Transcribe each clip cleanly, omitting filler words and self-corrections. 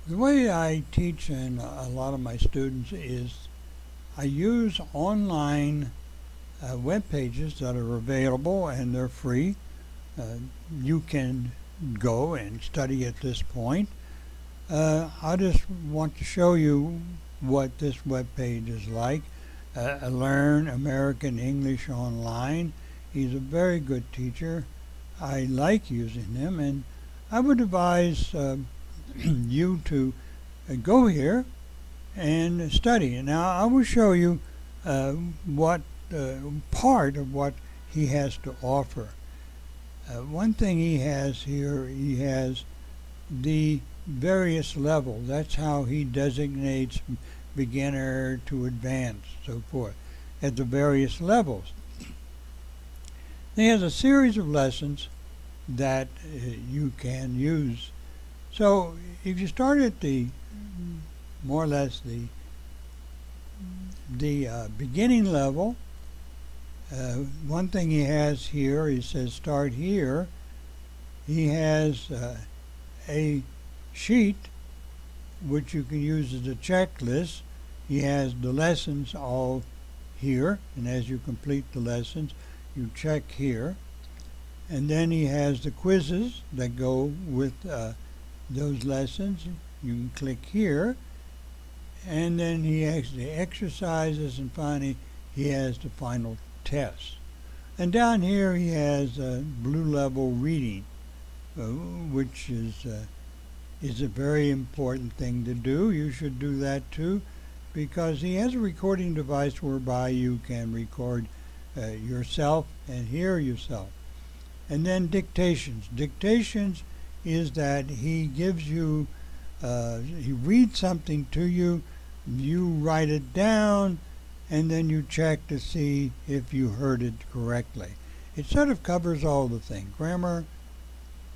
The way I teach and a lot of my students is I use online web pages that are available and they're free. Uh, you can go and study at this point. I just want to show you what this web page is like. Learn American English Online. He's a very good teacher. I like using him, and I would advise you to go here and study. Now, I will show you what part of what he has to offer. One thing he has here, he has the various levels. That's how he designates beginner to advanced, so forth, at the various levels. He has a series of lessons that you can use. So if you start at the more or less the beginning level, one thing he has here, he says start here. He has a sheet which you can use as a checklist. He has the lessons all here, and as you complete the lessons, you check here. And then he has the quizzes that go with those lessons. You can click here, and then he has the exercises, and finally he has the final test. And down here he has blue level reading, which is a very important thing to do. You should do that too, because he has a recording device whereby you can record yourself and hear yourself. And then dictations. Dictations is that he gives you, he reads something to you, you write it down, and then you check to see if you heard it correctly. It sort of covers all the things: grammar,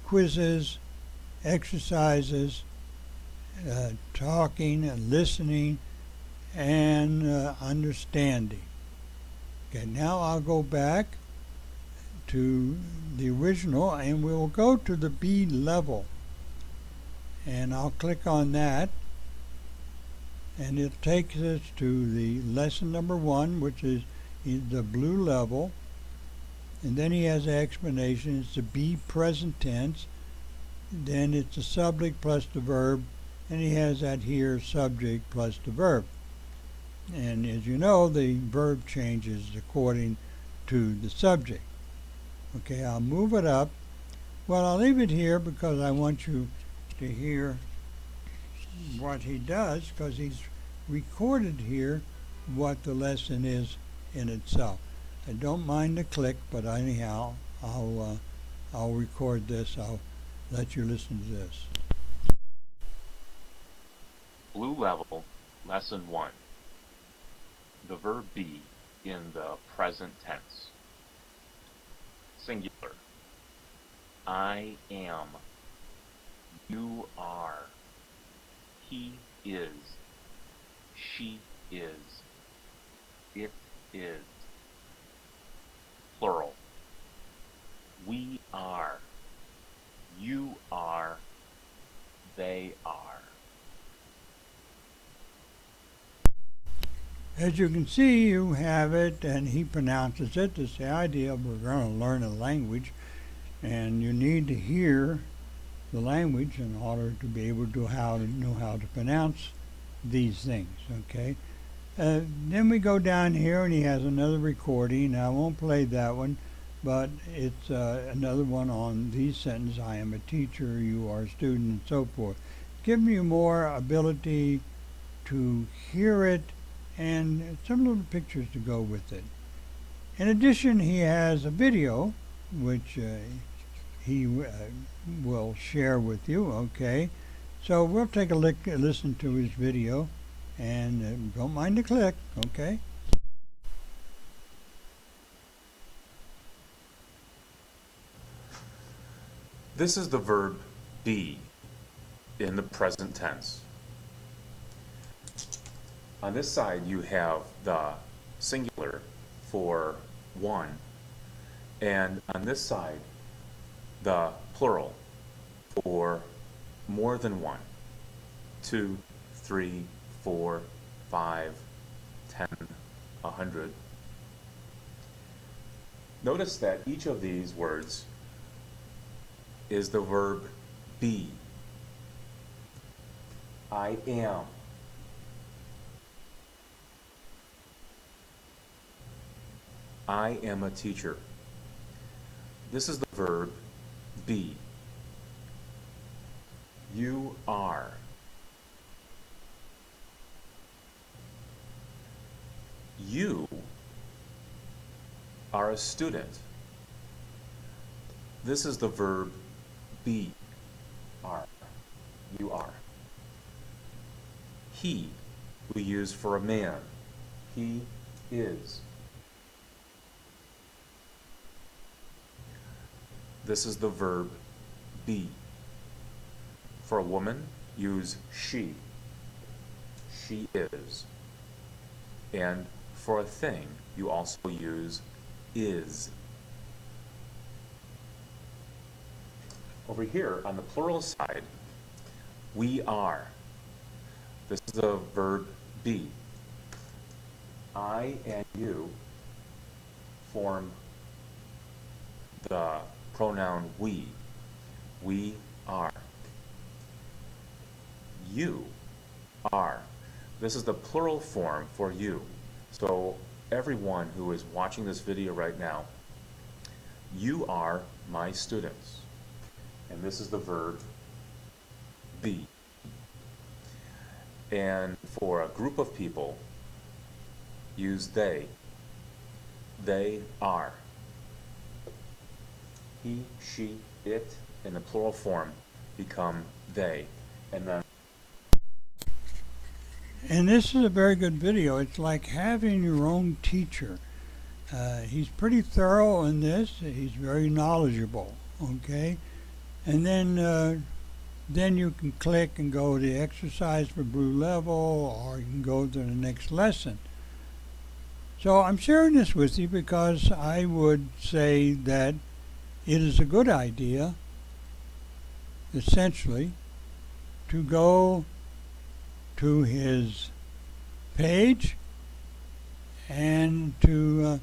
quizzes, exercises, talking and listening, and understanding. Okay, now I'll go back to the original and we'll go to the B level. And I'll click on that, and it takes us to the lesson number 1, which is the blue level. And then he has an explanation. It's the B present tense. Then it's the subject plus the verb, and he has that here, subject plus the verb. And as you know, the verb changes according to the subject. Okay, I'll move it up. Well, I'll leave it here because I want you to hear what he does, because he's recorded here what the lesson is in itself. I don't mind the click, but anyhow, I'll record this. I'll let you listen to this. Blue level, lesson 1. The verb be in the present tense. Singular. I am. You are. He is. She is. It is. Plural. We are. You are. They are. As you can see, you have it, and he pronounces it. It's the idea of we're going to learn a language, and you need to hear the language in order to be able to know how to pronounce these things. Okay. Then we go down here, and he has another recording. Now, I won't play that one, but it's another one on these sentences: I am a teacher, you are a student, and so forth. Giving you more ability to hear it, and some little pictures to go with it. In addition, he has a video which he will share with you. Okay, so we'll take a listen to his video, and don't mind the click. Okay. This is the verb be in the present tense. On this side you have the singular for one, and on this side the plural for more than one. 2, 3, 4, 5, 10, 100. Notice that each of these words is the verb be. I am. I am a teacher. This is the verb be. You are. You are a student. This is the verb be. Are. You are. He, we use for a man. He is. This is the verb be. For a woman, use she. She is. And for a thing, you also use is. Over here, on the plural side, we are. This is the verb be. I and you form the pronoun we. We are. You are. This is the plural form for you. So everyone who is watching this video right now, you are my students. And this is the verb be. And for a group of people, use they. They are. He, she, it, in the plural form become they. And this is a very good video. It's like having your own teacher. He's pretty thorough in this. He's very knowledgeable. Okay, and then you can click and go to exercise for Blue Level, or you can go to the next lesson. So I'm sharing this with you because I would say that it is a good idea, essentially, to go to his page and to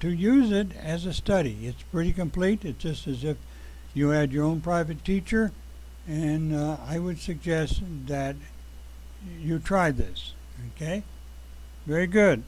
use it as a study. It's pretty complete. It's just as if you had your own private teacher, and I would suggest that you try this. Okay? Very good.